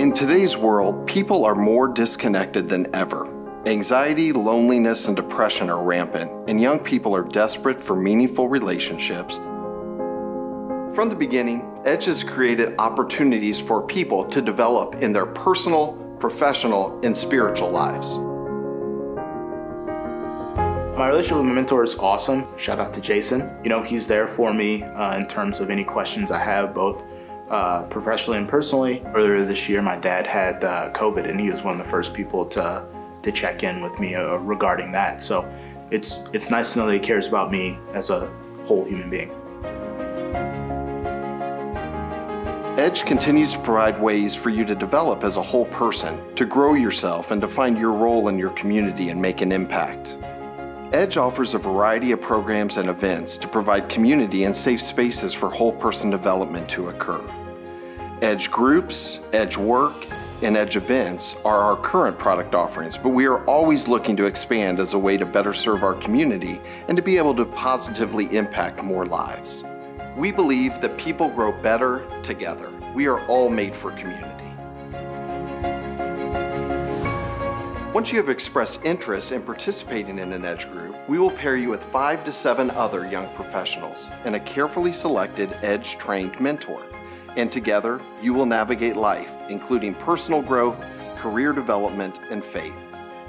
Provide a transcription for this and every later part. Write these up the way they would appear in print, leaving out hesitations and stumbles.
In today's world, people are more disconnected than ever. Anxiety, loneliness, and depression are rampant, and young people are desperate for meaningful relationships. From the beginning, Edge has created opportunities for people to develop in their personal, professional, and spiritual lives. My relationship with my mentor is awesome. Shout out to Jason. He's there for me in terms of any questions I have, both professionally and personally. Earlier this year, my dad had COVID, and he was one of the first people to check in with me regarding that. So it's nice to know that he cares about me as a whole human being. Edge continues to provide ways for you to develop as a whole person, to grow yourself, and to find your role in your community and make an impact. Edge offers a variety of programs and events to provide community and safe spaces for whole person development to occur. Edge groups, Edge work, and Edge events are our current product offerings, but we are always looking to expand as a way to better serve our community and to be able to positively impact more lives. We believe that people grow better together. We are all made for community. Once you have expressed interest in participating in an Edge group, we will pair you with 5 to 7 other young professionals and a carefully selected Edge-trained mentor. And together, you will navigate life, including personal growth, career development, and faith.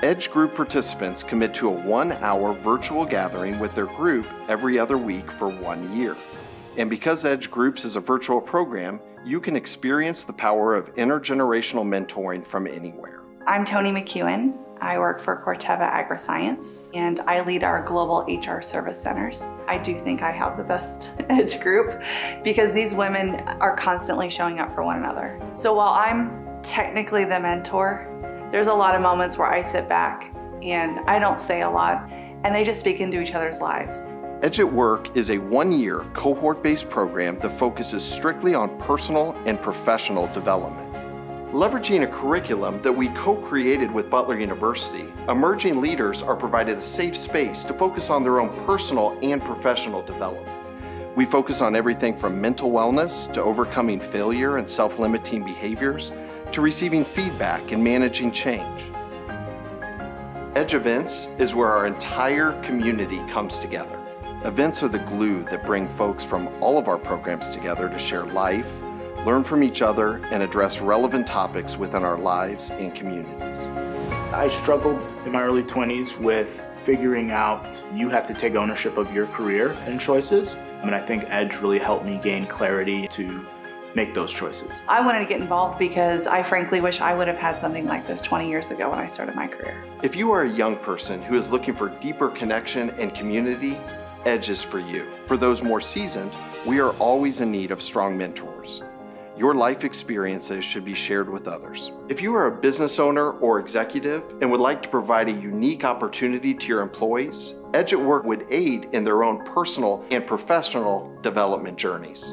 Edge group participants commit to a 1-hour virtual gathering with their group every other week for 1 year. And because Edge Groups is a virtual program, you can experience the power of intergenerational mentoring from anywhere. I'm Toni McEwen. I work for Corteva AgriScience, and I lead our global HR service centers. I do think I have the best Edge group because these women are constantly showing up for one another. So while I'm technically the mentor, there's a lot of moments where I sit back and I don't say a lot, and they just speak into each other's lives. Edge at Work is a 1-year cohort-based program that focuses strictly on personal and professional development. Leveraging a curriculum that we co-created with Butler University, emerging leaders are provided a safe space to focus on their own personal and professional development. We focus on everything from mental wellness to overcoming failure and self-limiting behaviors to receiving feedback and managing change. Edge Events is where our entire community comes together. Events are the glue that bring folks from all of our programs together to share life, learn from each other, and address relevant topics within our lives and communities. I struggled in my early 20s with figuring out you have to take ownership of your career and choices. And I think Edge really helped me gain clarity to make those choices. I wanted to get involved because I frankly wish I would have had something like this 20 years ago when I started my career. If you are a young person who is looking for deeper connection and community, Edge is for you. For those more seasoned, we are always in need of strong mentors. Your life experiences should be shared with others. If you are a business owner or executive and would like to provide a unique opportunity to your employees, Edge at Work would aid in their own personal and professional development journeys.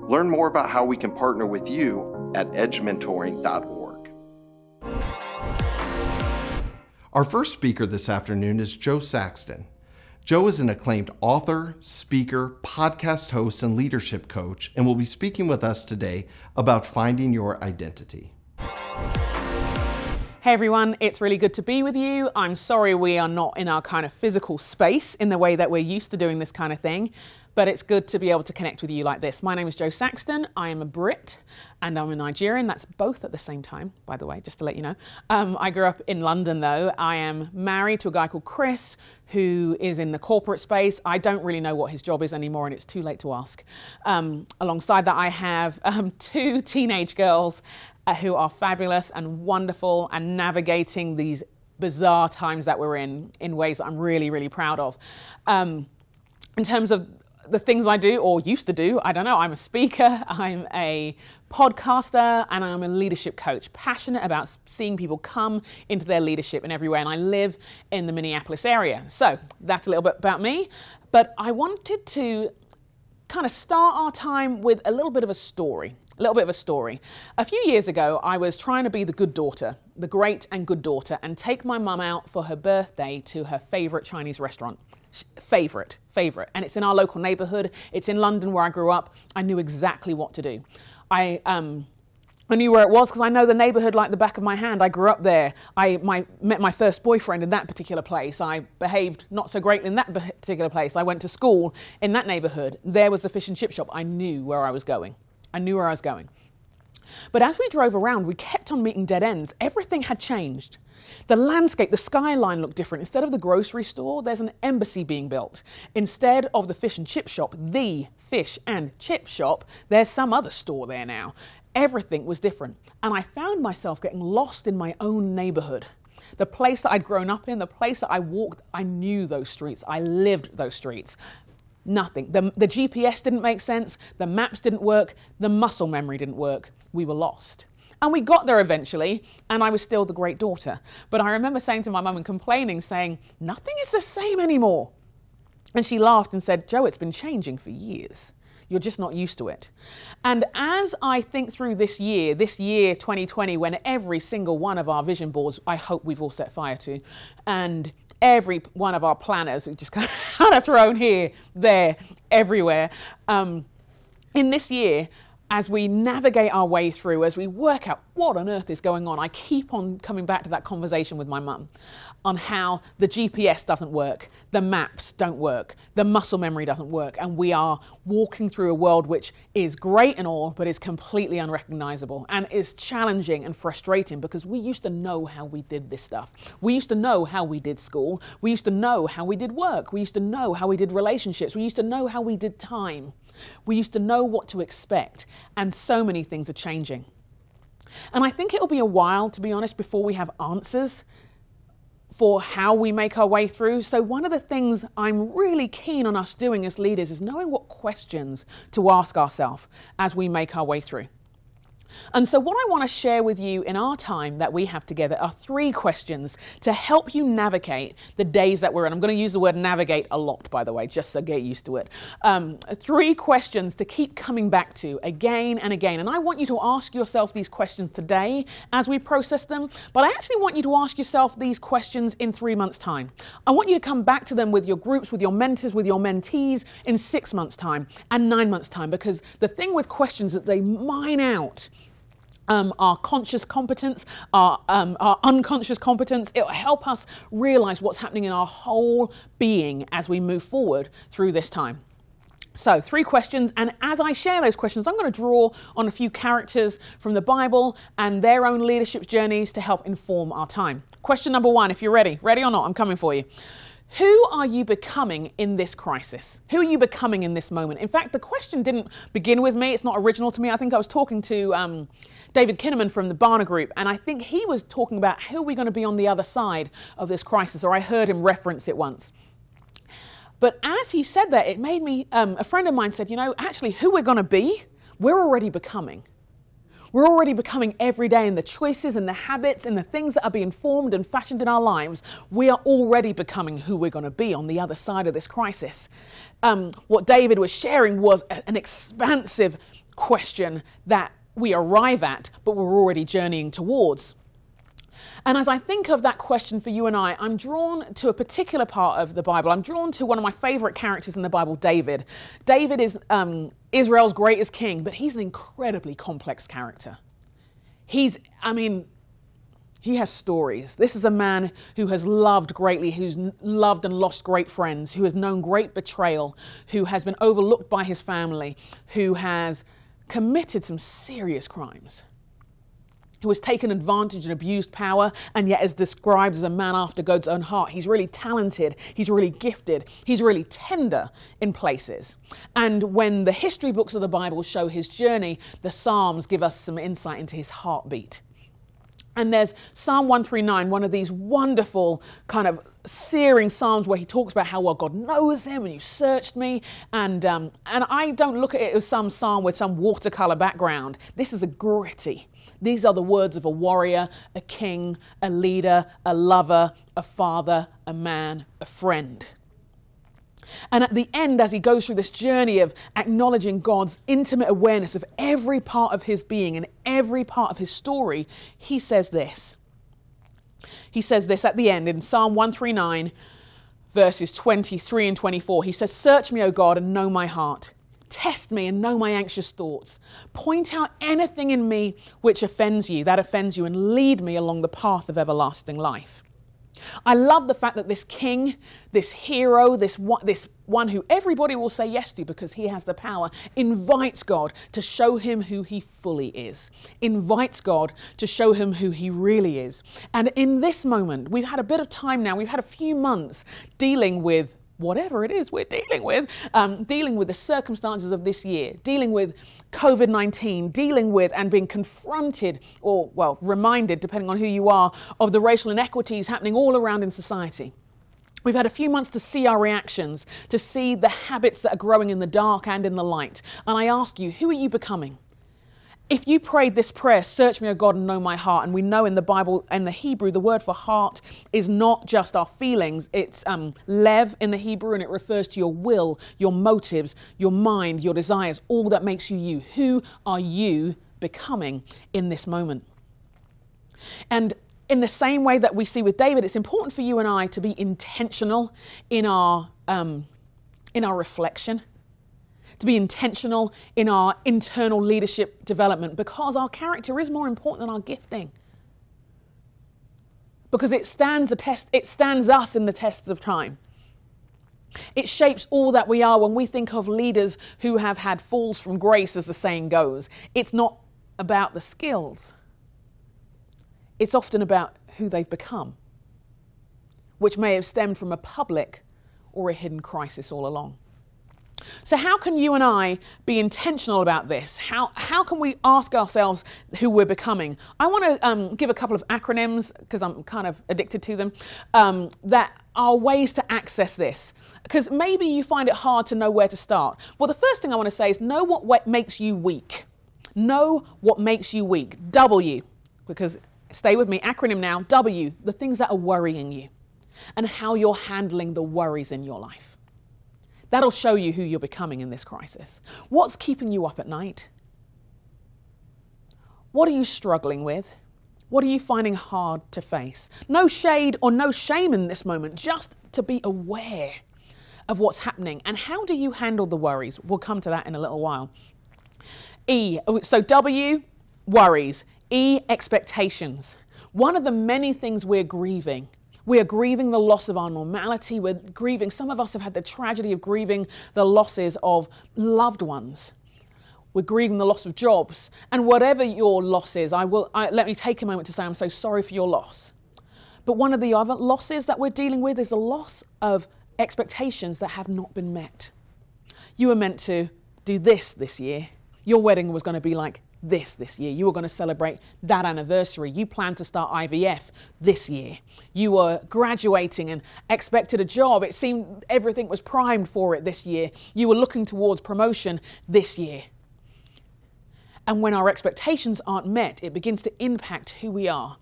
Learn more about how we can partner with you at edgementoring.org. Our first speaker this afternoon is Joe Saxton. Joe is an acclaimed author, speaker, podcast host, and leadership coach, and will be speaking with us today about finding your identity. Hey everyone, it's really good to be with you. I'm sorry we are not in our kind of physical space in the way that we're used to doing this kind of thing, but it's good to be able to connect with you like this. My name is Joe Saxton. I am a Brit and I'm a Nigerian. That's both at the same time, by the way, just to let you know. I grew up in London though. I am married to a guy called Chris who is in the corporate space. I don't really know what his job is anymore and it's too late to ask. Alongside that, I have 2 teenage girls who are fabulous and wonderful and navigating these bizarre times that we're in ways that I'm really, really proud of. In terms of the things I do or used to do, I don't know, I'm a speaker, I'm a podcaster, and I'm a leadership coach, passionate about seeing people come into their leadership in every way, and I live in the Minneapolis area. So that's a little bit about me, but I wanted to kind of start our time with a little bit of a story. A few years ago, I was trying to be the good daughter, the great and good daughter, and take my mum out for her birthday to her favorite Chinese restaurant. Favorite. And it's in our local neighborhood. It's in London where I grew up. I knew exactly what to do. I I knew where it was because I know the neighborhood like the back of my hand. I grew up there. I met my first boyfriend in that particular place. I behaved not so great in that particular place. I went to school in that neighborhood. There was the fish and chip shop. I knew where I was going. I knew where I was going. But as we drove around, we kept on meeting dead ends. Everything had changed. The landscape, the skyline looked different. Instead of the grocery store, there's an embassy being built. Instead of the fish and chip shop, the fish and chip shop, there's some other store there now. Everything was different. And I found myself getting lost in my own neighborhood. The place that I'd grown up in, the place that I walked, I knew those streets. I lived those streets. Nothing. The GPS didn't make sense. The maps didn't work. The muscle memory didn't work. We were lost. And we got there eventually, and I was still the great daughter. But I remember saying to my mum and complaining, saying, nothing is the same anymore. And she laughed and said, Joe, it's been changing for years. You're just not used to it. And as I think through this year 2020, when every single one of our vision boards, I hope we've all set fire to, and every one of our planners, we just kind of thrown here, there, everywhere. In this year, as we navigate our way through, as we work out what on earth is going on, I keep on coming back to that conversation with my mum on how the GPS doesn't work, the maps don't work, the muscle memory doesn't work, and we are walking through a world which is great and all, but is completely unrecognizable and is challenging and frustrating because we used to know how we did this stuff. We used to know how we did school. We used to know how we did work. We used to know how we did relationships. We used to know how we did time. We used to know what to expect, and so many things are changing. And I think it'll be a while, to be honest, before we have answers for how we make our way through. So one of the things I'm really keen on us doing as leaders is knowing what questions to ask ourselves as we make our way through. And so what I want to share with you in our time that we have together are 3 questions to help you navigate the days that we're in. I'm going to use the word navigate a lot, by the way, just so get used to it. 3 questions to keep coming back to again and again. And I want you to ask yourself these questions today as we process them, but I actually want you to ask yourself these questions in 3 months' time. I want you to come back to them with your groups, with your mentors, with your mentees in 6 months' time and 9 months' time, because the thing with questions is that they mine out our conscious competence, our unconscious competence. It will help us realize what's happening in our whole being as we move forward through this time. So 3 questions, and as I share those questions, I'm going to draw on a few characters from the Bible and their own leadership journeys to help inform our time. Question number 1, if you're ready or not, I'm coming for you. Who are you becoming in this crisis? Who are you becoming in this moment? In fact, the question didn't begin with me. It's not original to me. I think I was talking to David Kinnaman from the Barna Group, and I think he was talking about who are we going to be on the other side of this crisis, or I heard him reference it once. But as he said that, it made me, a friend of mine said, actually who we're going to be, we're already becoming. We're already becoming every day in the choices and the habits and the things that are being formed and fashioned in our lives. We are already becoming who we're going to be on the other side of this crisis. What David was sharing was an expansive question that we arrive at, but we're already journeying towards. And as I think of that question for you and I, I'm drawn to a particular part of the Bible. I'm drawn to one of my favorite characters in the Bible, David. David is Israel's greatest king, but he's an incredibly complex character. He has stories. This is a man who has loved greatly, who's loved and lost great friends, who has known great betrayal, who has been overlooked by his family, who has committed some serious crimes, who has taken advantage and abused power, and yet is described as a man after God's own heart. He's really talented, he's really gifted, he's really tender in places. And when the history books of the Bible show his journey, the Psalms give us some insight into his heartbeat. And there's Psalm 139, one of these wonderful kind of searing psalms where he talks about how well God knows him and you searched me. And I don't look at it as some psalm with some watercolor background. This is a gritty. These are the words of a warrior, a king, a leader, a lover, a father, a man, a friend. And at the end, as he goes through this journey of acknowledging God's intimate awareness of every part of his being and every part of his story, he says this. He says this at the end in Psalm 139, verses 23 and 24. He says, "Search me, O God, and know my heart. Test me and know my anxious thoughts. Point out anything in me which offends you, and lead me along the path of everlasting life. I love the fact that this king, this hero, this one who everybody will say yes to because he has the power, invites God to show him who he fully is. Invites God to show him who he really is. And in this moment, we've had a bit of time now, we've had a few months dealing with whatever it is we're dealing with the circumstances of this year, dealing with COVID-19, dealing with and being confronted or, well, reminded, depending on who you are, of the racial inequities happening all around in society. We've had a few months to see our reactions, to see the habits that are growing in the dark and in the light. And I ask you, who are you becoming? If you prayed this prayer, search me, O God, and know my heart, and we know in the Bible and the Hebrew, the word for heart is not just our feelings, it's lev in the Hebrew, and it refers to your will, your motives, your mind, your desires, all that makes you you. Who are you becoming in this moment? And in the same way that we see with David, it's important for you and I to be intentional in our reflection, to be intentional in our internal leadership development, because our character is more important than our gifting. Because it stands the test, it stands us in the tests of time. It shapes all that we are. When we think of leaders who have had falls from grace, as the saying goes, it's not about the skills. It's often about who they've become, which may have stemmed from a public or a hidden crisis all along. So how can you and I be intentional about this? How can we ask ourselves who we're becoming? I want to give a couple of acronyms, because I'm kind of addicted to them, that are ways to access this. Because maybe you find it hard to know where to start. Well, the first thing I want to say is know what makes you weak. Know what makes you weak. W, because stay with me, acronym now, W, the things that are worrying you and how you're handling the worries in your life. That'll show you who you're becoming in this crisis. What's keeping you up at night? What are you struggling with? What are you finding hard to face? No shade or no shame in this moment, just to be aware of what's happening. And how do you handle the worries? We'll come to that in a little while. E, so W, worries. E, expectations. One of the many things we're grieving. We are grieving the loss of our normality. We're grieving, some of us have had the tragedy of grieving the losses of loved ones. We're grieving the loss of jobs. And whatever your loss is, let me take a moment to say I'm so sorry for your loss. But one of the other losses that we're dealing with is the loss of expectations that have not been met. You were meant to do this year. Your wedding was going to be like this year. You were going to celebrate that anniversary. You planned to start IVF this year. You were graduating and expected a job. It seemed everything was primed for it this year. You were looking towards promotion this year. And when our expectations aren't met, it begins to impact who we are.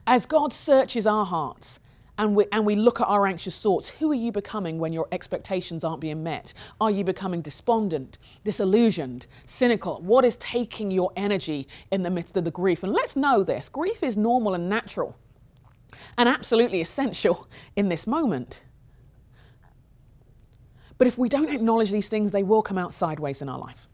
As God searches our hearts and we look at our anxious thoughts, who are you becoming when your expectations aren't being met? Are you becoming despondent, disillusioned, cynical? What is taking your energy in the midst of the grief? And let's know this, grief is normal and natural and absolutely essential in this moment. But if we don't acknowledge these things, they will come out sideways in our life.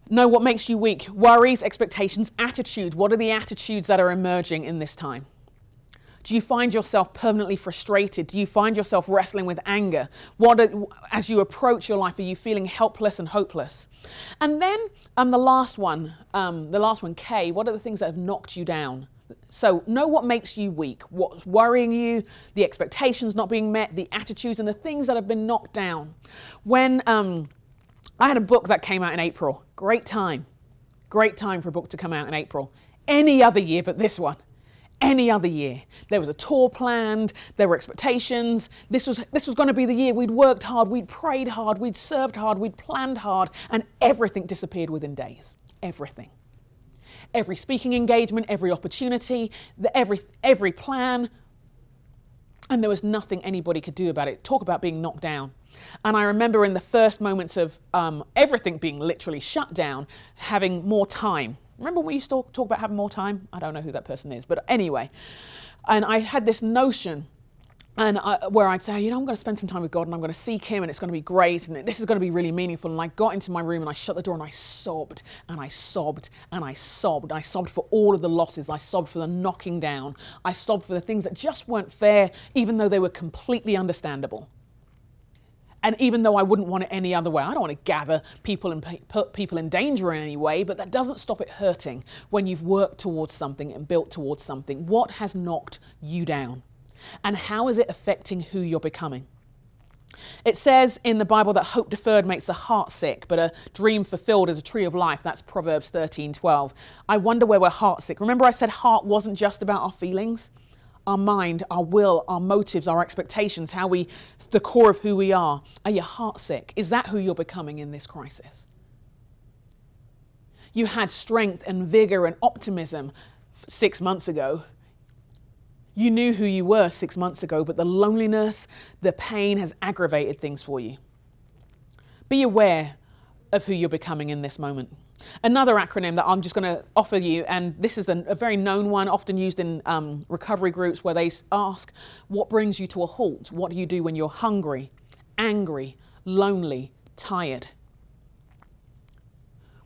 Know what makes you weak. Worries, expectations, attitudes. What are the attitudes that are emerging in this time? Do you find yourself permanently frustrated? Do you find yourself wrestling with anger? As you approach your life, are you feeling helpless and hopeless? And then the last one, K, what are the things that have knocked you down? So know what makes you weak, what's worrying you, the expectations not being met, the attitudes and the things that have been knocked down. When I had a book that came out in April, great time for a book to come out in April. Any other year but this one. Any other year. There was a tour planned, there were expectations. This was going to be the year we'd worked hard, we'd prayed hard, we'd served hard, we'd planned hard, and everything disappeared within days. Everything. Every speaking engagement, every opportunity, every plan, and there was nothing anybody could do about it. Talk about being knocked down. And I remember in the first moments of everything being literally shut down, having more time. Remember when we used to talk about having more time? I don't know who that person is, but anyway. And I had this notion And where I'd say, I'm going to spend some time with God and I'm going to seek him and it's going to be great and this is going to be really meaningful. And I got into my room and I shut the door and I sobbed and I sobbed and I sobbed. I sobbed for all of the losses. I sobbed for the knocking down. I sobbed for the things that just weren't fair, even though they were completely understandable. And even though I wouldn't want it any other way, I don't want to gather people and put people in danger in any way, but that doesn't stop it hurting when you've worked towards something and built towards something. What has knocked you down? And how is it affecting who you're becoming? It says in the Bible that hope deferred makes the heart sick, but a dream fulfilled is a tree of life. That's Proverbs 13:12. I wonder where we're heart sick. Remember I said heart wasn't just about our feelings, our mind, our will, our motives, our expectations, the core of who we are. Are you heart sick? Is that who you're becoming in this crisis? You had strength and vigor and optimism 6 months ago. You knew who you were 6 months ago, but the loneliness, the pain has aggravated things for you. Be aware of who you're becoming in this moment. Another acronym that I'm just going to offer you, and this is a very known one, often used in recovery groups where they ask, what brings you to a halt? What do you do when you're hungry, angry, lonely, tired?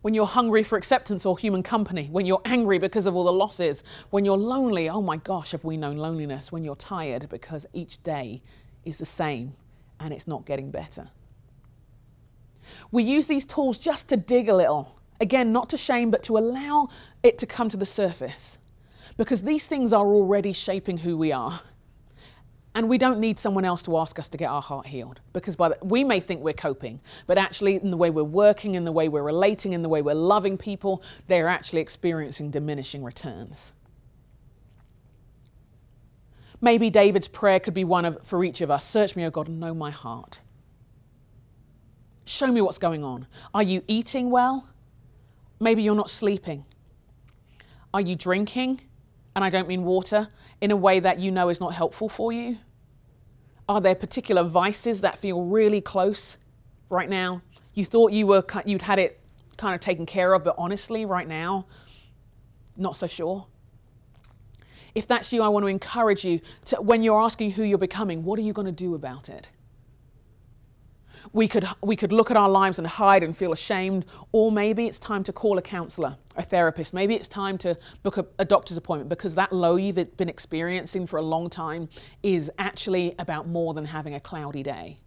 When you're hungry for acceptance or human company, when you're angry because of all the losses, when you're lonely, oh my gosh, have we known loneliness, when you're tired because each day is the same and it's not getting better. We use these tools just to dig a little. Again, not to shame, but to allow it to come to the surface. Because these things are already shaping who we are. And we don't need someone else to ask us to get our heart healed. Because we may think we're coping, but actually in the way we're working, in the way we're relating, in the way we're loving people, they're actually experiencing diminishing returns. Maybe David's prayer could be one for each of us. Search me, O God, and know my heart. Show me what's going on. Are you eating well? Maybe you're not sleeping. Are you drinking, and I don't mean water, in a way that you know is not helpful for you? Are there particular vices that feel really close right now? You thought you'd had it kind of taken care of, but honestly, right now, not so sure. If that's you, I want to encourage you to, when you're asking who you're becoming, what are you going to do about it? We could look at our lives and hide and feel ashamed, or maybe it's time to call a counselor, a therapist. Maybe it's time to book a doctor's appointment, because that low you've been experiencing for a long time is actually about more than having a cloudy day.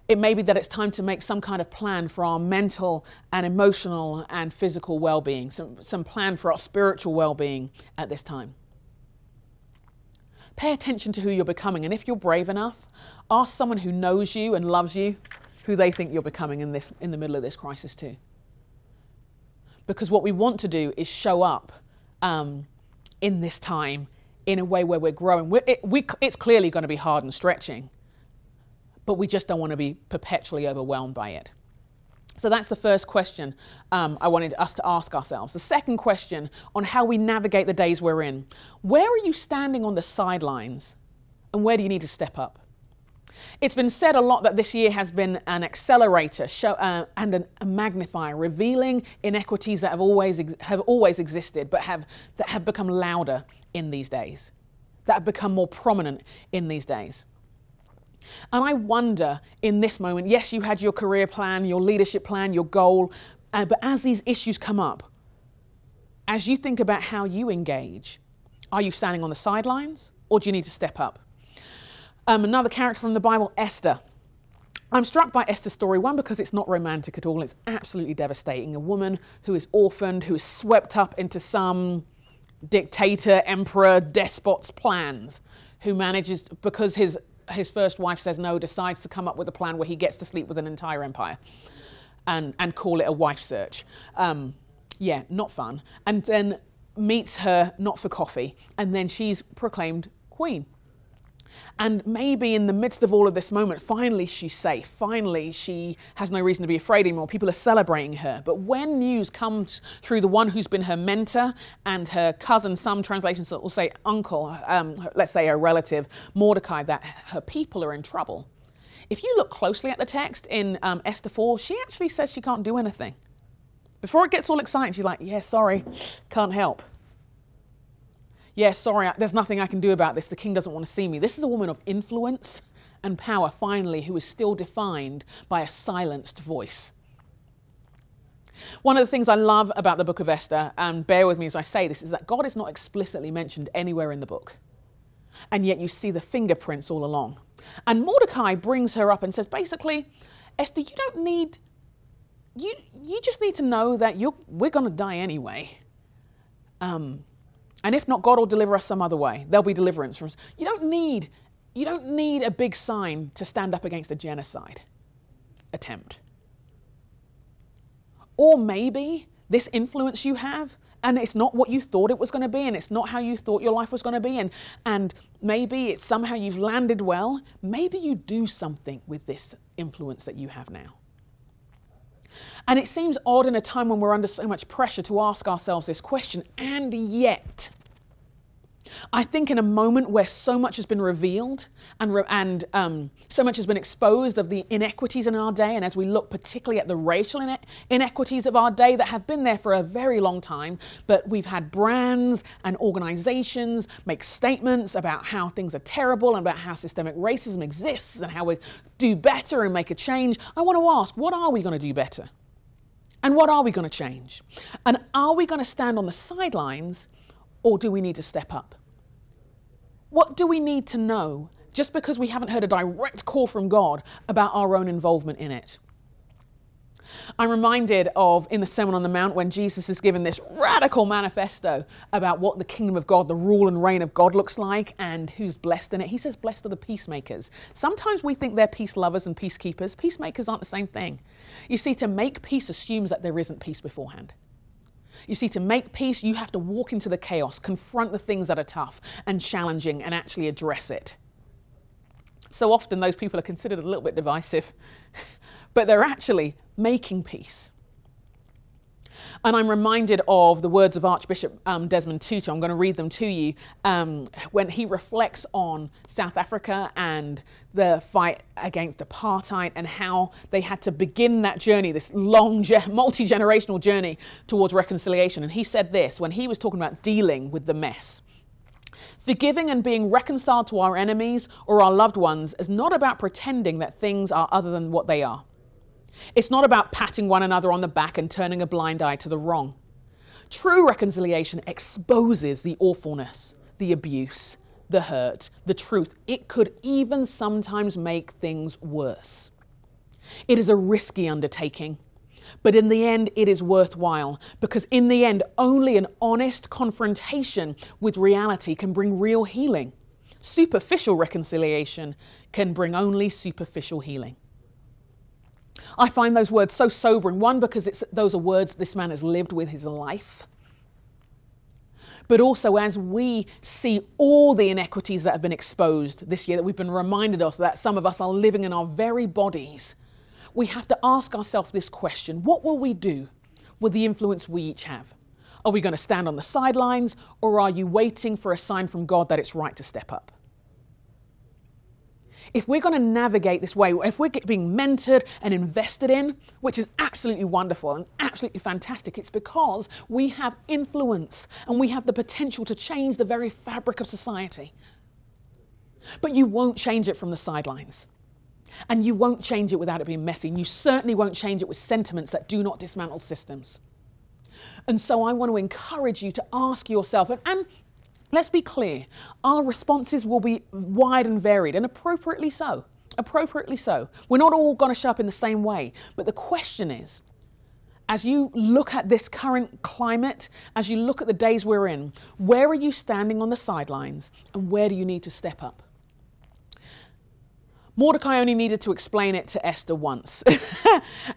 It may be that it's time to make some kind of plan for our mental and emotional and physical well-being, some plan for our spiritual well-being at this time. Pay attention to who you're becoming, and if you're brave enough, ask someone who knows you and loves you who they think you're becoming in the middle of this crisis too. Because what we want to do is show up in this time in a way where we're growing. It's clearly going to be hard and stretching, but we just don't want to be perpetually overwhelmed by it. So that's the first question I wanted us to ask ourselves. The second question on how we navigate the days we're in. Where are you standing on the sidelines, and where do you need to step up? It's been said a lot that this year has been an accelerator and a magnifier, revealing inequities that have always existed, but that have become louder in these days, that have become more prominent in these days. And I wonder in this moment, yes, you had your career plan, your leadership plan, your goal, but as these issues come up, as you think about how you engage, are you standing on the sidelines, or do you need to step up? Another character from the Bible, Esther. I'm struck by Esther's story, one, because it's not romantic at all. It's absolutely devastating. A woman who is orphaned, who is swept up into some dictator, emperor, despot's plans, who manages, because his first wife says no, decides to come up with a plan where he gets to sleep with an entire empire and call it a wife search. Yeah, not fun. And then meets her, not for coffee, and then she's proclaimed queen. And maybe in the midst of all of this moment, finally she's safe. Finally, she has no reason to be afraid anymore. People are celebrating her. But when news comes through the one who's been her mentor and her cousin, some translations will say uncle, let's say a relative, Mordecai, that her people are in trouble. If you look closely at the text in Esther 4, she actually says she can't do anything. Before it gets all exciting, she's like, yeah, sorry, can't help. Yeah, sorry, there's nothing I can do about this. The king doesn't want to see me. This is a woman of influence and power, finally, who is still defined by a silenced voice. One of the things I love about the book of Esther, and bear with me as I say this, is that God is not explicitly mentioned anywhere in the book. And yet you see the fingerprints all along. And Mordecai brings her up and says, basically, Esther, you don't need, you just need to know that we're going to die anyway. And if not, God will deliver us some other way. There'll be deliverance from us. You don't need a big sign to stand up against a genocide attempt. Or maybe this influence you have, and it's not what you thought it was going to be, and it's not how you thought your life was going to be, and maybe it's somehow you've landed well. Maybe you do something with this influence that you have now. And it seems odd in a time when we're under so much pressure to ask ourselves this question, and yet I think in a moment where so much has been revealed and so much has been exposed of the inequities in our day, and as we look particularly at the racial inequities of our day that have been there for a very long time, but we've had brands and organizations make statements about how things are terrible and about how systemic racism exists and how we do better and make a change. I want to ask, what are we going to do better? And what are we going to change? And are we going to stand on the sidelines, or do we need to step up? What do we need to know just because we haven't heard a direct call from God about our own involvement in it? I'm reminded of in the Sermon on the Mount when Jesus is given this radical manifesto about what the kingdom of God, the rule and reign of God looks like and who's blessed in it. He says, blessed are the peacemakers. Sometimes we think they're peace lovers and peacekeepers. Peacemakers aren't the same thing. You see, to make peace assumes that there isn't peace beforehand. You see, to make peace, you have to walk into the chaos, confront the things that are tough and challenging, and actually address it. So often those people are considered a little bit divisive, but they're actually making peace. And I'm reminded of the words of Archbishop Desmond Tutu. I'm going to read them to you when he reflects on South Africa and the fight against apartheid and how they had to begin that journey, this long, multi-generational journey towards reconciliation. And he said this when he was talking about dealing with the mess. Forgiving and being reconciled to our enemies or our loved ones is not about pretending that things are other than what they are. It's not about patting one another on the back and turning a blind eye to the wrong. True reconciliation exposes the awfulness, the abuse, the hurt, the truth. It could even sometimes make things worse. It is a risky undertaking, but in the end it is worthwhile, because in the end only an honest confrontation with reality can bring real healing. Superficial reconciliation can bring only superficial healing. I find those words so sobering. One, because those are words this man has lived with his life. But also as we see all the inequities that have been exposed this year, that we've been reminded of, that some of us are living in our very bodies, we have to ask ourselves this question: what will we do with the influence we each have? Are we going to stand on the sidelines, or are you waiting for a sign from God that it's right to step up? If we're going to navigate this way, if we're being mentored and invested in, which is absolutely wonderful and absolutely fantastic, it's because we have influence and we have the potential to change the very fabric of society. But you won't change it from the sidelines. And you won't change it without it being messy. And you certainly won't change it with sentiments that do not dismantle systems. And so I want to encourage you to ask yourself, and let's be clear, our responses will be wide and varied, and appropriately so. Appropriately so. We're not all going to show up in the same way. But the question is, as you look at this current climate, as you look at the days we're in, where are you standing on the sidelines, and where do you need to step up? Mordecai only needed to explain it to Esther once.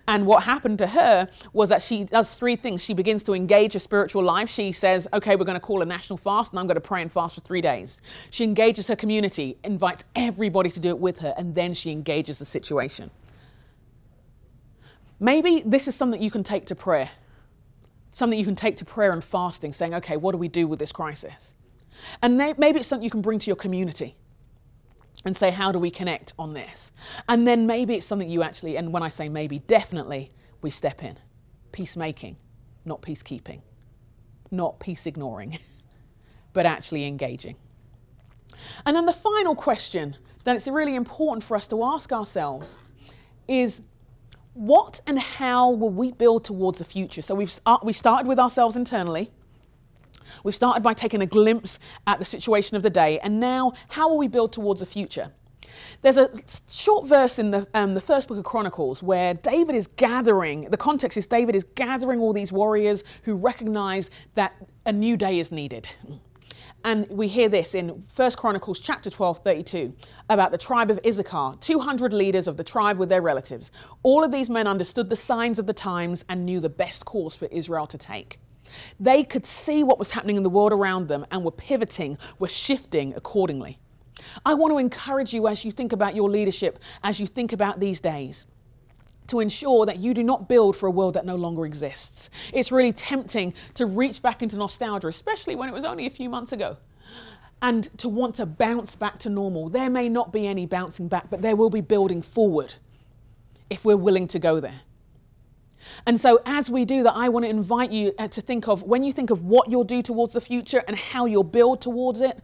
And what happened to her was that she does three things. She begins to engage her spiritual life. She says, okay, we're going to call a national fast, and I'm going to pray and fast for 3 days. She engages her community, invites everybody to do it with her, and then she engages the situation. Maybe this is something you can take to prayer. Something you can take to prayer and fasting, saying, okay, what do we do with this crisis? And maybe it's something you can bring to your community and say, how do we connect on this? And then maybe it's something you actually, and when I say maybe, definitely we step in. Peacemaking, not peacekeeping, not peace ignoring. but actually engaging. And then the final question that it's really important for us to ask ourselves is, what and how will we build towards the future? So we started with ourselves internally. We've started by taking a glimpse at the situation of the day, and now how will we build towards the future? There's a short verse in the first book of Chronicles where David is gathering, the context is David is gathering all these warriors who recognize that a new day is needed. And we hear this in 1 Chronicles chapter 12:32 about the tribe of Issachar, 200 leaders of the tribe with their relatives. All of these men understood the signs of the times and knew the best course for Israel to take. They could see what was happening in the world around them and were pivoting, were shifting accordingly. I want to encourage you as you think about your leadership, as you think about these days, to ensure that you do not build for a world that no longer exists. It's really tempting to reach back into nostalgia, especially when it was only a few months ago, and to want to bounce back to normal. There may not be any bouncing back, but there will be building forward if we're willing to go there. And so as we do that, I want to invite you to think of, when you think of what you'll do towards the future and how you'll build towards it,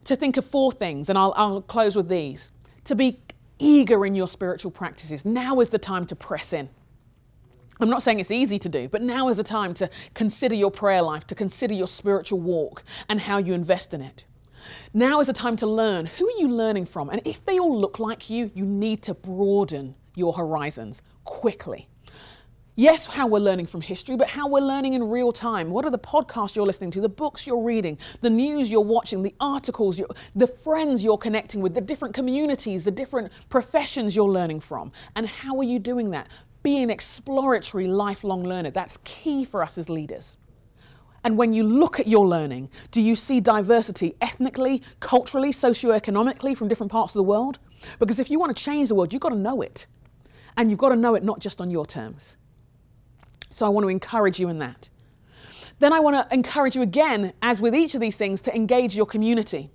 to think of 4 things, and I'll close with these. To be eager in your spiritual practices. Now is the time to press in. I'm not saying it's easy to do, but now is the time to consider your prayer life, to consider your spiritual walk and how you invest in it. Now is the time to learn. Who are you learning from? And if they all look like you need to broaden your horizons quickly. Yes, how we're learning from history, but how we're learning in real time. What are the podcasts you're listening to, the books you're reading, the news you're watching, the articles, the friends you're connecting with, the different communities, the different professions you're learning from. And how are you doing that? Be an exploratory, lifelong learner. That's key for us as leaders. And when you look at your learning, do you see diversity ethnically, culturally, socioeconomically from different parts of the world? Because if you want to change the world, you've got to know it. And you've got to know it not just on your terms. So I want to encourage you in that. Then I want to encourage you again, as with each of these things, to engage your community.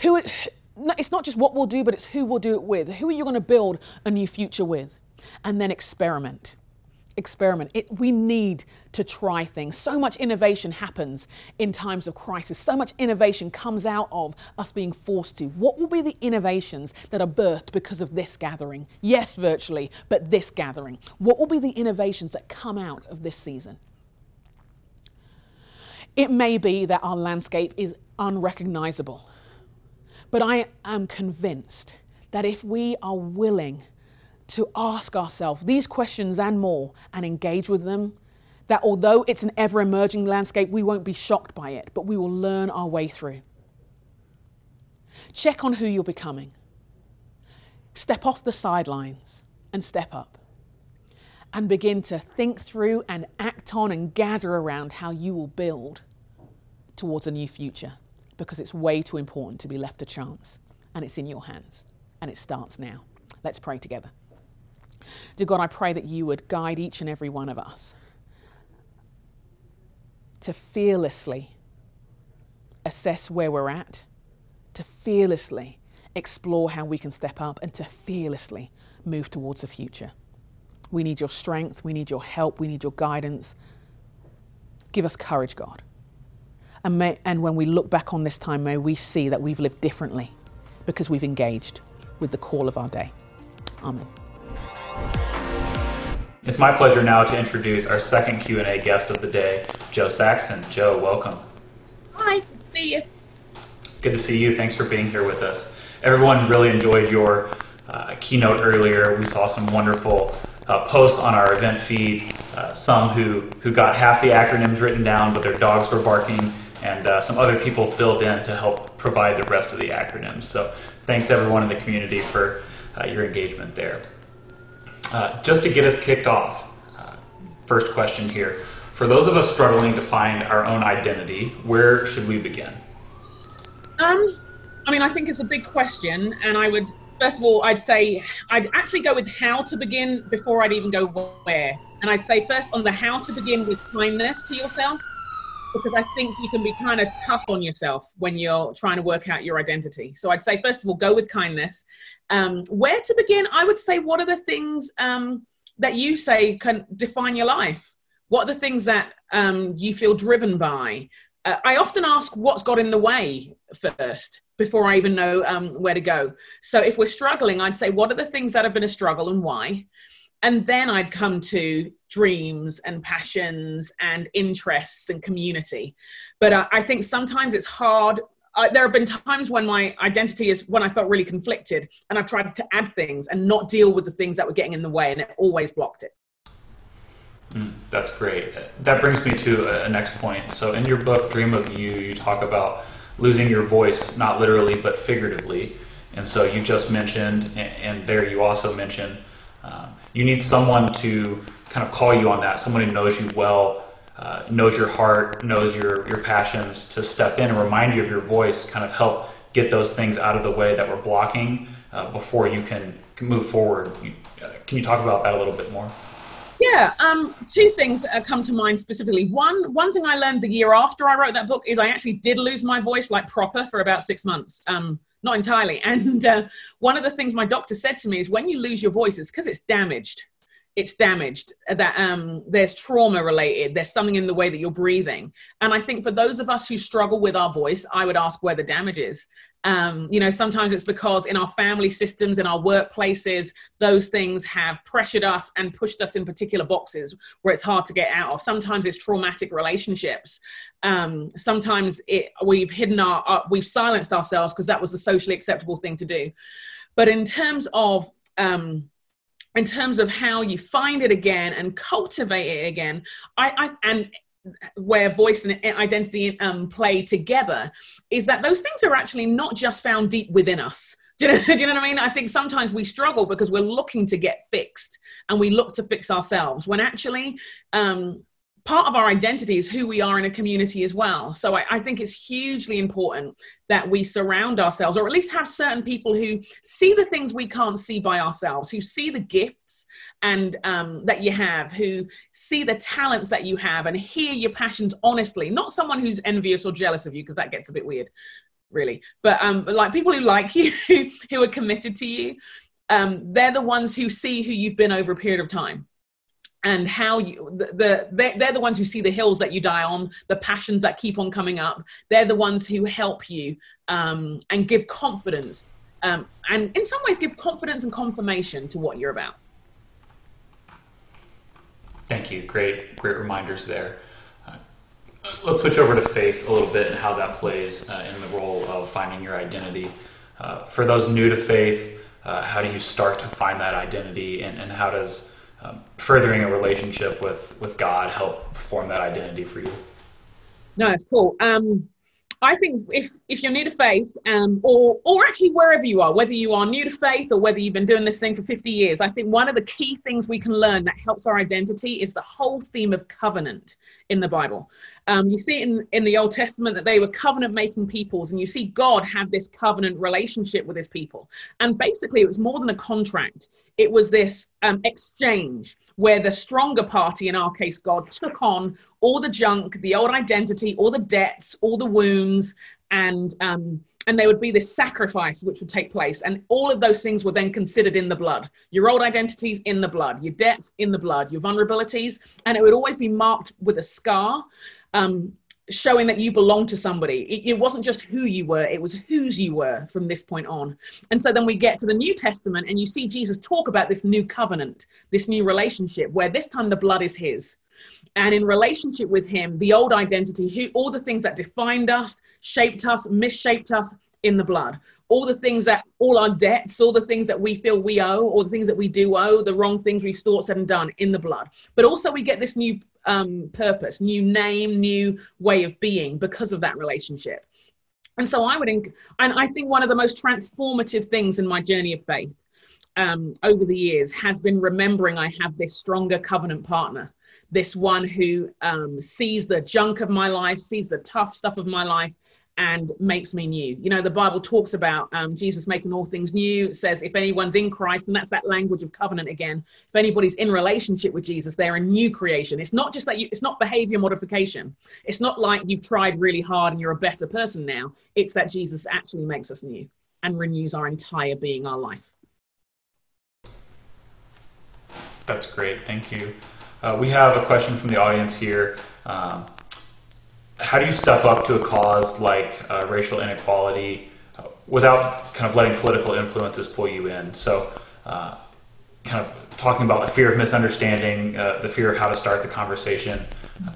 It's not just what we'll do, but it's who we'll do it with. Who are you going to build a new future with? And then experiment. We need to try things. So much innovation happens in times of crisis. So much innovation comes out of us being forced to. What will be the innovations that are birthed because of this gathering? Yes, virtually, but this gathering. What will be the innovations that come out of this season? It may be that our landscape is unrecognizable, but I am convinced that if we are willing to ask ourselves these questions and more and engage with them, that although it's an ever-emerging landscape, we won't be shocked by it, but we will learn our way through. Check on who you're becoming. Step off the sidelines and step up. And begin to think through and act on and gather around how you will build towards a new future, because it's way too important to be left to chance, and it's in your hands, and it starts now. Let's pray together. Dear God, I pray that you would guide each and every one of us to fearlessly assess where we're at, to fearlessly explore how we can step up, and to fearlessly move towards the future. We need your strength, we need your help, we need your guidance. Give us courage, God. And when we look back on this time, may we see that we've lived differently because we've engaged with the call of our day. Amen. It's my pleasure now to introduce our second Q&A guest of the day, Joe Saxton. Joe, welcome. Hi, good to see you. Good to see you. Thanks for being here with us. Everyone really enjoyed your keynote earlier. We saw some wonderful posts on our event feed, some who got half the acronyms written down, but their dogs were barking, and some other people filled in to help provide the rest of the acronyms. So thanks everyone in the community for your engagement there. Just to get us kicked off, first question here. For those of us struggling to find our own identity, where should we begin? I think it's a big question, and I would, first of all, I'd say, I'd actually go with how to begin before I'd even go where. And I'd say first on the how to begin with kindness to yourself, because I think you can be kind of tough on yourself when you're trying to work out your identity. So I'd say, first of all, go with kindness. Where to begin? I would say, what are the things that you say can define your life? What are the things that you feel driven by? I often ask what's got in the way first before I even know where to go. So if we're struggling, I'd say, what are the things that have been a struggle and why? And then I'd come to dreams and passions and interests and community. But I think sometimes it's hard. There have been times when my identity is when I felt really conflicted, and I've tried to add things and not deal with the things that were getting in the way, and it always blocked it. That's great. That brings me to a next point. So in your book, Dream of You, you talk about losing your voice, not literally, but figuratively. And so you just mentioned, and there you also mentioned, you need someone to kind of call you on that, someone who knows you well, knows your heart, knows your passions, to step in and remind you of your voice, kind of help get those things out of the way that we're blocking before you can move forward. Can you talk about that a little bit more? Yeah, two things come to mind specifically. One thing I learned the year after I wrote that book is I actually did lose my voice like proper for about 6 months. Not entirely. And one of the things my doctor said to me is when you lose your voice, it's because it's damaged. It's damaged, that there's trauma related, there's something in the way that you're breathing. And I think for those of us who struggle with our voice, I would ask where the damage is. Sometimes it's because in our family systems, in our workplaces, those things have pressured us and pushed us in particular boxes where it's hard to get out of. Sometimes it's traumatic relationships. Sometimes we've we've silenced ourselves because that was the socially acceptable thing to do. But in terms of how you find it again and cultivate it again, and where voice and identity play together, is that those things are actually not just found deep within us. Do you know what I mean? I think sometimes we struggle because we're looking to get fixed and we look to fix ourselves, when actually part of our identity is who we are in a community as well. So I think it's hugely important that we surround ourselves, or at least have certain people who see the things we can't see by ourselves, who see the gifts and that you have, who see the talents that you have and hear your passions honestly, not someone who's envious or jealous of you, because that gets a bit weird, really. But like people who like you, who are committed to you, they're the ones who see who you've been over a period of time. And how they're the ones who see the hills that you die on, the passions that keep on coming up. They're the ones who help you and give confidence, and in some ways give confidence and confirmation to what you're about. Thank you. Great reminders there. Let's switch over to faith a little bit and how that plays in the role of finding your identity. For those new to faith, how do you start to find that identity, and how does furthering a relationship with God help form that identity for you? No, it's cool. I think if you're new to faith, or actually wherever you are, whether you are new to faith or whether you've been doing this thing for 50 years, I think one of the key things we can learn that helps our identity is the whole theme of covenant in the Bible. You see in the Old Testament that they were covenant-making peoples, and you see God have this covenant relationship with his people. And basically, it was more than a contract. It was this exchange where the stronger party, in our case God, took on all the junk, the old identity, all the debts, all the wounds, and there would be this sacrifice which would take place. And all of those things were then considered in the blood. Your old identities in the blood, your debts in the blood, your vulnerabilities, and it would always be marked with a scar, showing that you belong to somebody. It wasn't just who you were, it was whose you were from this point on. And so then we get to the New Testament and you see Jesus talk about this new covenant, this new relationship, where this time the blood is his. And in relationship with him, the old identity, all the things that defined us, shaped us, misshaped us, in the blood. All our debts, all the things that we feel we owe, or the things that we do owe, the wrong things we've thought, said and done, in the blood. But also we get this new purpose, new name, new way of being because of that relationship. And so I think one of the most transformative things in my journey of faith over the years has been remembering I have this stronger covenant partner, this one who sees the junk of my life, sees the tough stuff of my life, and makes me new. You know, the Bible talks about Jesus making all things new. It says if anyone's in Christ, and that's that language of covenant again, if anybody's in relationship with Jesus, they're a new creation. It's not just that it's not behavior modification. It's not like you've tried really hard and you're a better person now. It's that Jesus actually makes us new and renews our entire being, our life. That's great. Thank you. We have a question from the audience here. how do you step up to a cause like racial inequality without kind of letting political influences pull you in? So kind of talking about the fear of misunderstanding, the fear of how to start the conversation.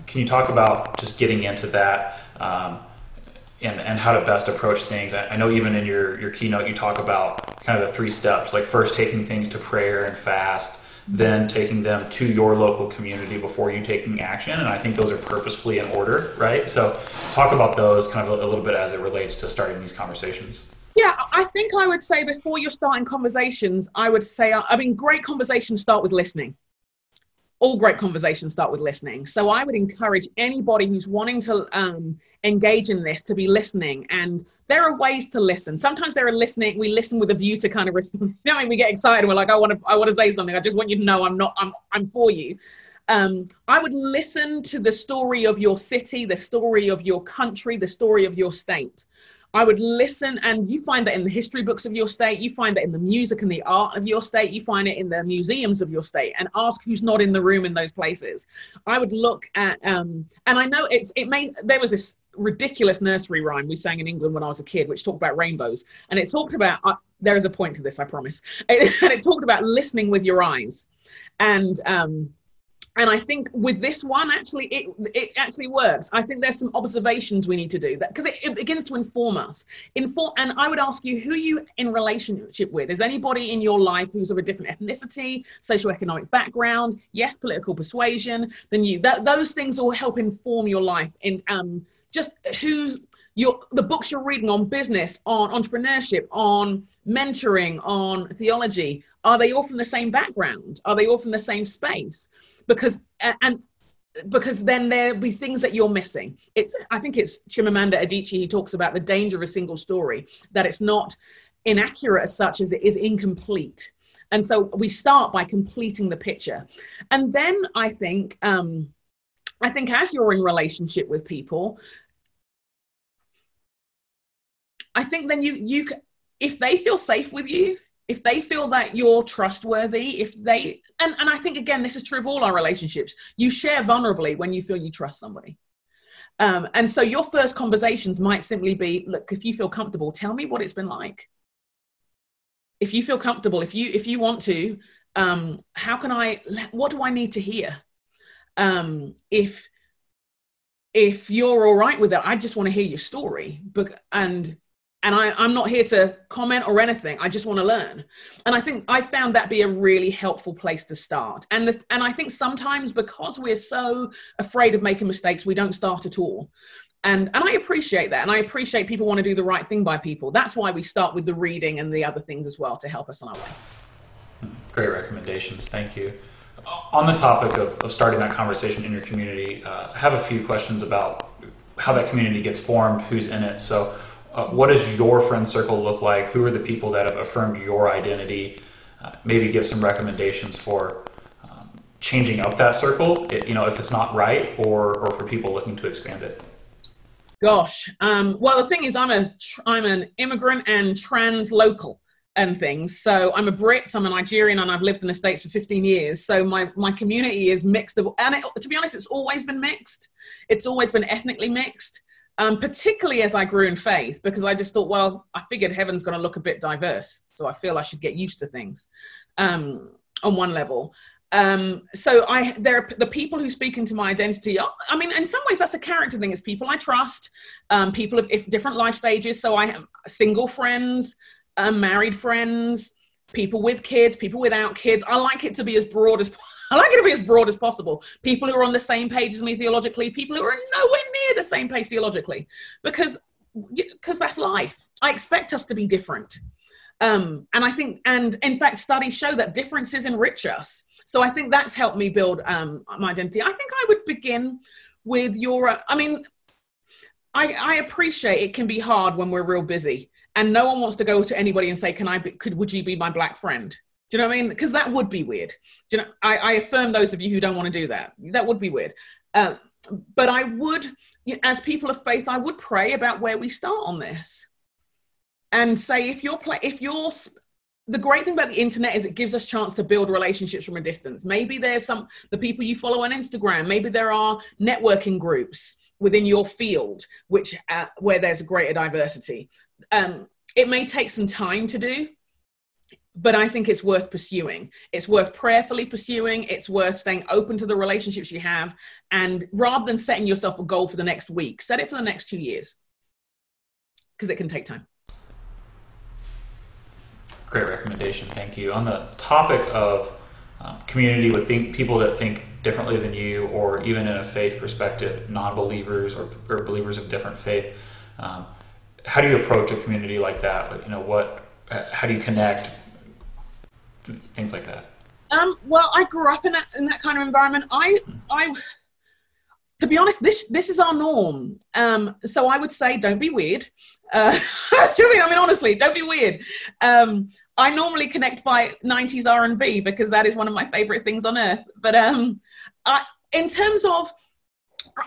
Can you talk about just getting into that and how to best approach things? I know even in your keynote, you talk about kind of the 3 steps, like first taking things to prayer and fast, then taking them to your local community before you taking action. And I think those are purposefully in order, right? So talk about those kind of a little bit as it relates to starting these conversations. Yeah, I think I would say before you're starting conversations, I would say, great conversations start with listening. All great conversations start with listening. So I would encourage anybody who's wanting to engage in this to be listening. And there are ways to listen. Sometimes we listen with a view to kind of respond. You know, we get excited and we're like, I want to say something. I just want you to know I'm for you. I would listen to the story of your city, the story of your country, the story of your state. I would listen, and you find that in the history books of your state, you find that in the music and the art of your state, you find it in the museums of your state, and ask who's not in the room in those places. I would look at, and I know there was this ridiculous nursery rhyme we sang in England when I was a kid, which talked about rainbows, and it talked about, there is a point to this, I promise, and it talked about listening with your eyes. And I think with this one, actually, it actually works. I think there's some observations we need to do that because it begins to inform us. And I would ask you, who are you in relationship with? Is anybody in your life who's of a different ethnicity, socioeconomic background, yes, political persuasion than you? Those things all help inform your life. In just the books you're reading on business, on entrepreneurship, on mentoring, on theology. Are they all from the same background? Are they all from the same space? Because then there'll be things that you're missing. I think it's Chimamanda Adichie who talks about the danger of a single story, that it's not inaccurate as such as it is incomplete. And so we start by completing the picture. And then I think as you're in relationship with people, I think then you if they feel safe with you, if they feel that you're trustworthy, and I think, again, this is true of all our relationships, you share vulnerably when you feel you trust somebody. And so your first conversations might simply be, look, if you feel comfortable, tell me what it's been like. If you feel comfortable, if you want to, what do I need to hear? If you're all right with that, I just want to hear your story. And I'm not here to comment or anything. I just want to learn. And I think I found that be a really helpful place to start. And I think sometimes because we're so afraid of making mistakes, we don't start at all. And I appreciate that. And I appreciate people want to do the right thing by people. That's why we start with the reading and the other things as well to help us on our way. Great recommendations. Thank you. On the topic of starting that conversation in your community, I have a few questions about how that community gets formed, who's in it. So what does your friend circle look like? Who are the people that have affirmed your identity? Maybe give some recommendations for changing up that circle, if it's not right, or for people looking to expand it. Gosh, well, the thing is, I'm an immigrant and trans local and things. So I'm a Brit, I'm a Nigerian, and I've lived in the States for 15 years. So my community is mixed. To be honest, it's always been mixed. It's always been ethnically mixed. Particularly as I grew in faith, because I just thought, well, I figured heaven's going to look a bit diverse. So I feel I should get used to things on one level. So there are the people who speak into my identity. In some ways that's a character thing. It's people I trust, people of different life stages. So I have single friends, married friends, people with kids, people without kids. I like it to be as broad as possible. People who are on the same page as me theologically, people who are nowhere near the same page theologically, because that's life. I expect us to be different. And I think, and in fact, studies show that differences enrich us. So I think that's helped me build my identity. I think I would begin with I appreciate it can be hard when we're real busy and no one wants to go to anybody and say, would you be my black friend? Do you know what I mean? Because that would be weird. Do you know, I affirm those of you who don't want to do that. That would be weird. But I would, as people of faith, I would pray about where we start on this and say, the great thing about the internet is it gives us a chance to build relationships from a distance. Maybe there's the people you follow on Instagram, maybe there are networking groups, within your field, which where there's a greater diversity. It may take some time to do, but I think it's worth pursuing. It's worth prayerfully pursuing. It's worth staying open to the relationships you have. And rather than setting yourself a goal for the next week, set it for the next 2 years, because it can take time. Great recommendation. Thank you. On the topic of community with people that think differently than you, or even in a faith perspective, non-believers or believers of different faith, how do you approach a community like that? How do you connect? Things like that. Well, I grew up in that kind of environment. To be honest, this is our norm. So I would say, don't be weird. Honestly, don't be weird. I normally connect by 90s R&B because that is one of my favorite things on earth. But in terms of,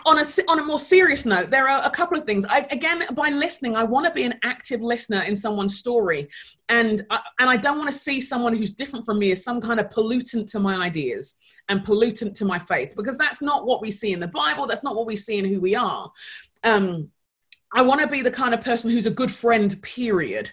on a more serious note, there are a couple of things. Again, by listening, I want to be an active listener in someone's story. And I don't want to see someone who's different from me as some kind of pollutant to my ideas and pollutant to my faith, because that's not what we see in the Bible. That's not what we see in who we are. I want to be the kind of person who's a good friend, period.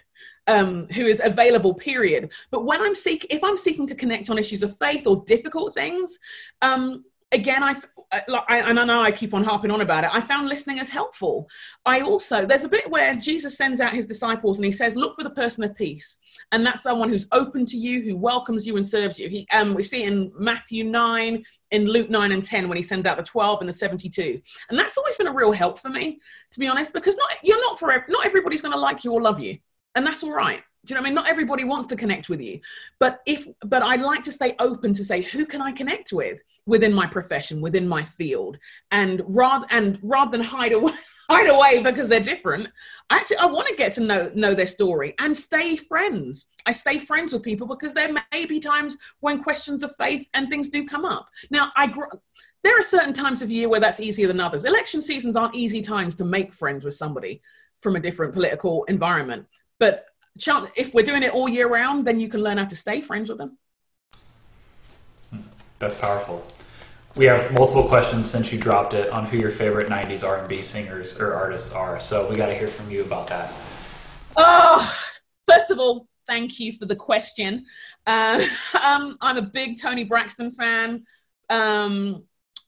Who is available, period. But when if I'm seeking to connect on issues of faith or difficult things, again, I know I keep on harping on about it. I found listening as helpful. There's a bit where Jesus sends out his disciples and he says, look for the person of peace. And that's someone who's open to you, who welcomes you and serves you. We see it in Matthew 9, in Luke 9 and 10, when he sends out the 12 and the 72. And that's always been a real help for me, to be honest, because not everybody's going to like you or love you. And that's all right. Do you know what I mean? Not everybody wants to connect with you, but I'd like to stay open to say, who can I connect with within my profession, within my field? And rather than hide away because they're different, I want to get to know their story and stay friends. I stay friends with people because there may be times when questions of faith and things do come up. Now, there are certain times of year where that's easier than others. Election seasons aren't easy times to make friends with somebody from a different political environment. But if we're doing it all year round, then you can learn how to stay friends with them. That's powerful. We have multiple questions since you dropped it on who your favorite 90s R&B singers or artists are. So we got to hear from you about that. Oh, first of all, thank you for the question. I'm a big Toni Braxton fan. And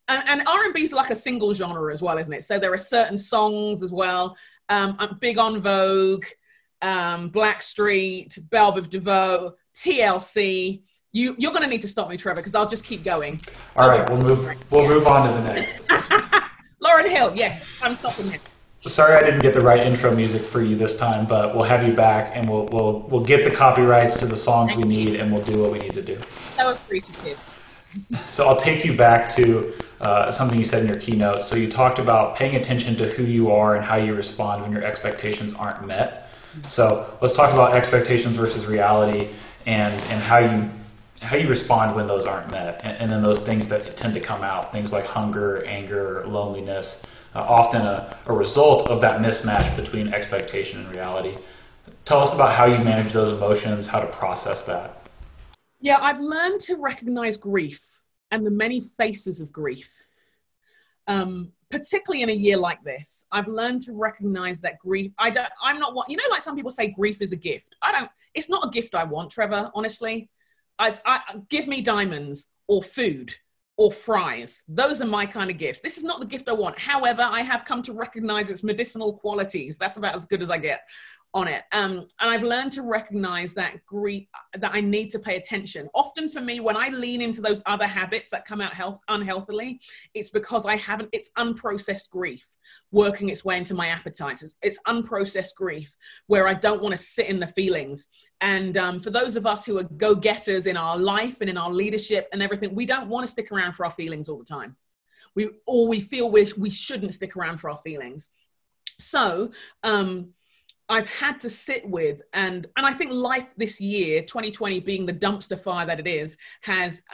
R&B is like a single genre as well, isn't it? So there are certain songs as well. I'm big on Vogue. Blackstreet, Belle Biv DeVoe, TLC. You're going to need to stop me, Trevor, because I'll just keep going. All right, we'll move on to the next. Lauryn Hill, yes, I'm stopping him. Sorry I didn't get the right intro music for you this time, but we'll have you back, and we'll get the copyrights to the songs we need, and we'll do what we need to do. So appreciative. So I'll take you back to something you said in your keynote. So you talked about paying attention to who you are and how you respond when your expectations aren't met. So let's talk about expectations versus reality, and how you respond when those aren't met, and then those things that tend to come out, things like hunger, anger, loneliness, often a result of that mismatch between expectation and reality. Tell us about how you manage those emotions, how to process that. Yeah, I've learned to recognize grief and the many faces of grief. Particularly in a year like this, I've learned to recognize that grief, I'm not one, like some people say grief is a gift. It's not a gift I want, Trevor, honestly. Give me diamonds or food or fries. Those are my kind of gifts. This is not the gift I want. However, I have come to recognize its medicinal qualities. That's about as good as I get on it. And I've learned to recognize that grief, that I need to pay attention. Often for me, when I lean into those other habits that come out unhealthily, it's because it's unprocessed grief working its way into my appetites. It's unprocessed grief where I don't want to sit in the feelings. And for those of us who are go-getters in our life and in our leadership and everything, we don't want to stick around for our feelings all the time. We feel we shouldn't stick around for our feelings. So, I've had to sit with, and I think life this year, 2020 being the dumpster fire that it is, has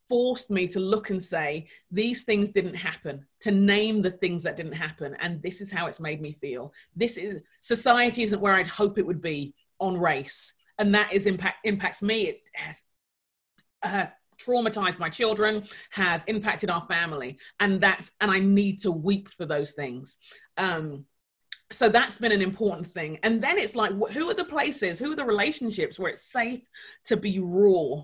forced me to look and say, these things didn't happen, to name the things that didn't happen. And this is how it's made me feel. Society isn't where I'd hope it would be on race. And that impacts me. It has traumatized my children, has impacted our family. And I need to weep for those things. So that's been an important thing. And then it's like, who are the places, who are the relationships where it's safe to be raw?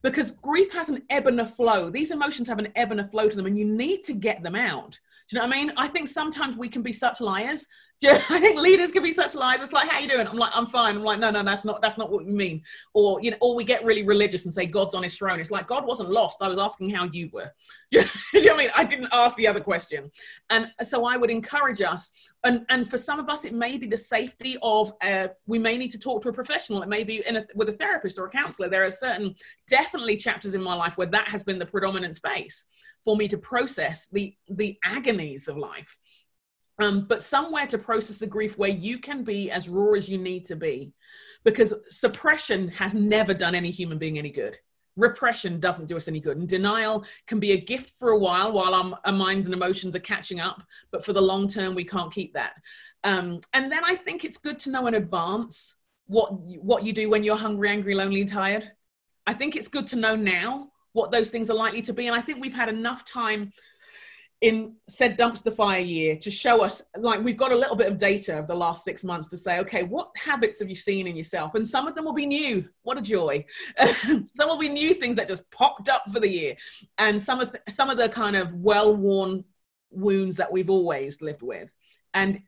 Because grief has an ebb and a flow. These emotions have an ebb and a flow to them, and you need to get them out. Do you know what I mean? I think sometimes we can be such liars. I think leaders can be such liars. It's like, how you doing? I'm like, I'm fine. I'm like, no, that's not what we mean. Or, you know, or we get really religious and say God's on his throne. It's like, God wasn't lost. I was asking how you were. Do you know what I mean? I didn't ask the other question. And so I would encourage us. And for some of us, it may be the safety of, we may need to talk to a professional. It may be with a therapist or a counselor. There are certain definitely chapters in my life where that has been the predominant space for me to process the agonies of life. But somewhere to process the grief where you can be as raw as you need to be, because suppression has never done any human being any good. Repression doesn't do us any good. And denial can be a gift for a while our minds and emotions are catching up. But for the long term, we can't keep that. And then I think it's good to know in advance what you do when you're hungry, angry, lonely, and tired. I think it's good to know now what those things are likely to be. And I think we've had enough time in said dumpster fire year to show us, like, we've got a little bit of data of the last 6 months to say, okay, what habits have you seen in yourself? And some of them will be new. What a joy. Some will be new things that just popped up for the year. And some of the kind of well-worn wounds that we've always lived with. And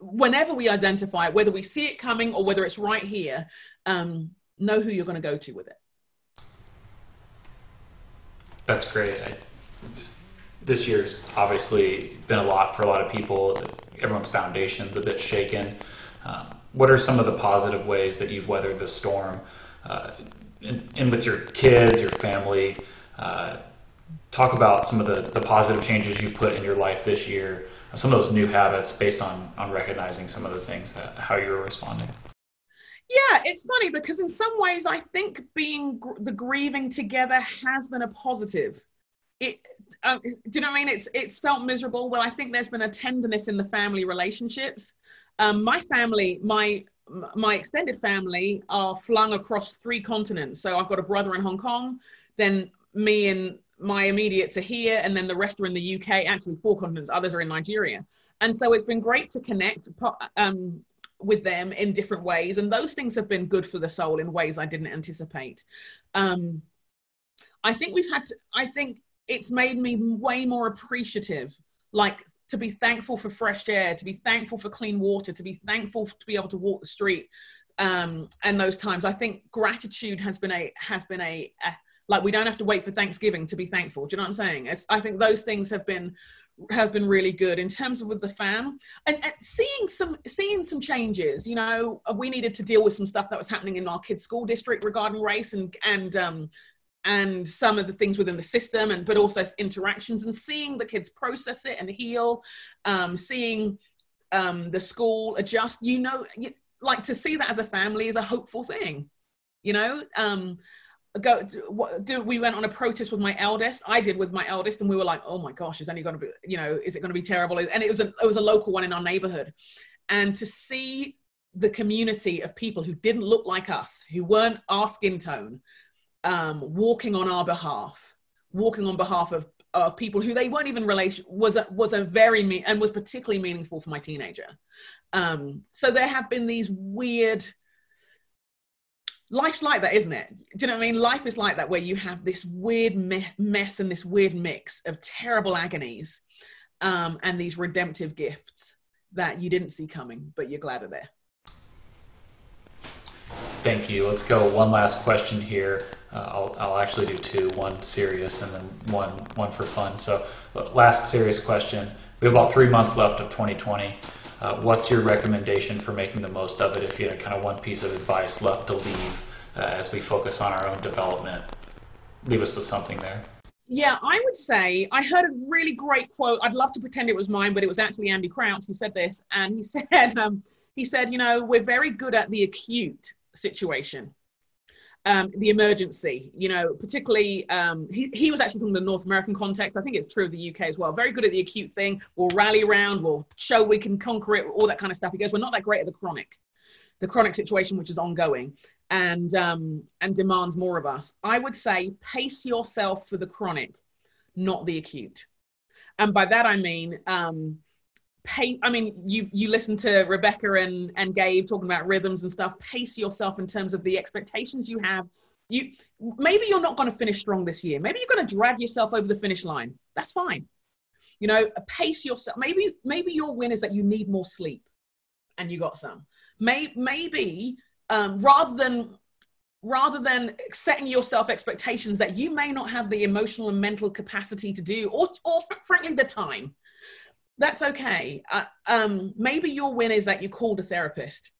whenever we identify it, whether we see it coming or whether it's right here, know who you're going to go to with it. That's great. This year's obviously been a lot for a lot of people. Everyone's foundation's a bit shaken. What are some of the positive ways that you've weathered the storm? And with your kids, your family, talk about some of the positive changes you've put in your life this year, some of those new habits based on recognizing some of the things how you're responding. Yeah, it's funny because in some ways I think the grieving together has been a positive. Do you know what I mean? It's felt miserable. Well, I think there's been a tenderness in the family relationships. My family, my extended family are flung across 3 continents. So I've got a brother in Hong Kong, then me and my immediates are here, and then the rest are in the UK, actually 4 continents, others are in Nigeria. And so it's been great to connect with them in different ways. And those things have been good for the soul in ways I didn't anticipate. I think it's made me way more appreciative, like to be thankful for fresh air, to be thankful for clean water, to be thankful to be able to walk the street. And those times, I think gratitude has been like, we don't have to wait for Thanksgiving to be thankful. Do you know what I'm saying? I think those things have been really good in terms of with the fam and seeing some changes. You know, we needed to deal with some stuff that was happening in our kids' school district regarding race and some of the things within the system, but also interactions, and seeing the kids process it and heal, seeing the school adjust, like to see that as a family is a hopeful thing, you know. We went on a protest with my eldest. I did with my eldest, and we were like, oh my gosh, is it going to be terrible? And it was a local one in our neighborhood. And to see the community of people who didn't look like us, who weren't our skin tone, walking on our behalf, walking on behalf of people who they weren't even relation, was particularly meaningful for my teenager. So there have been these weird. Life's like that, isn't it? Do you know what I mean? Life is like that, where you have this weird mess and this weird mix of terrible agonies and these redemptive gifts that you didn't see coming, but you're glad are there. Thank you. Let's go one last question here. I'll actually do 2, one serious and then one for fun. So last serious question. We have about 3 months left of 2020. What's your recommendation for making the most of it if you had kind of one piece of advice left to leave as we focus on our own development? Leave us with something there. Yeah, I would say, I heard a really great quote. I'd love to pretend it was mine, but it was actually Andy Crouch who said this. And he said, you know, we're very good at the acute situation, the emergency, you know, particularly, he was actually from the North American context. I think it's true of the UK as well. Very good at the acute thing. We'll rally around, we'll show we can conquer it, all that kind of stuff. He goes, we're not that great at the chronic. the chronic situation, which is ongoing and demands more of us. I would say pace yourself for the chronic, not the acute. And by that I mean, you listen to Rebecca and Gabe talking about rhythms and stuff. Pace yourself in terms of the expectations you have. Maybe you're not going to finish strong this year. Maybe you're going to drag yourself over the finish line. That's fine. You know, pace yourself. Maybe your win is that you need more sleep, and you got some. Maybe rather than setting yourself expectations that you may not have the emotional and mental capacity to do, or frankly the time. That's okay. Maybe your win is that you called a therapist.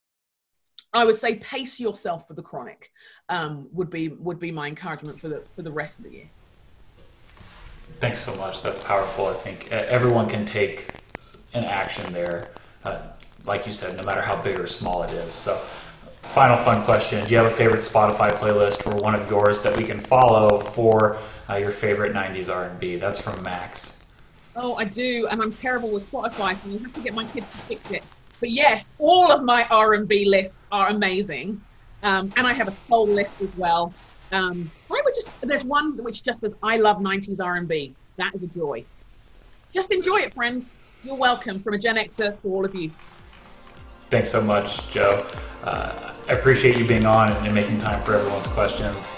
I would say pace yourself for the chronic would be my encouragement for the rest of the year. Thanks so much. That's powerful. I think everyone can take an action there, like you said, no matter how big or small it is. So, final fun question: do you have a favorite Spotify playlist or one of yours that we can follow for your favorite '90s R&B? That's from Max. Oh, I do, and I'm terrible with Spotify, so you have to get my kids to fix it. But yes, all of my R&B lists are amazing, and I have a soul list as well. There's one which just says, I love 90s R&B. That is a joy. Just enjoy it, friends. You're welcome, from a Gen Xer to all of you. Thanks so much, Joe. I appreciate you being on and making time for everyone's questions.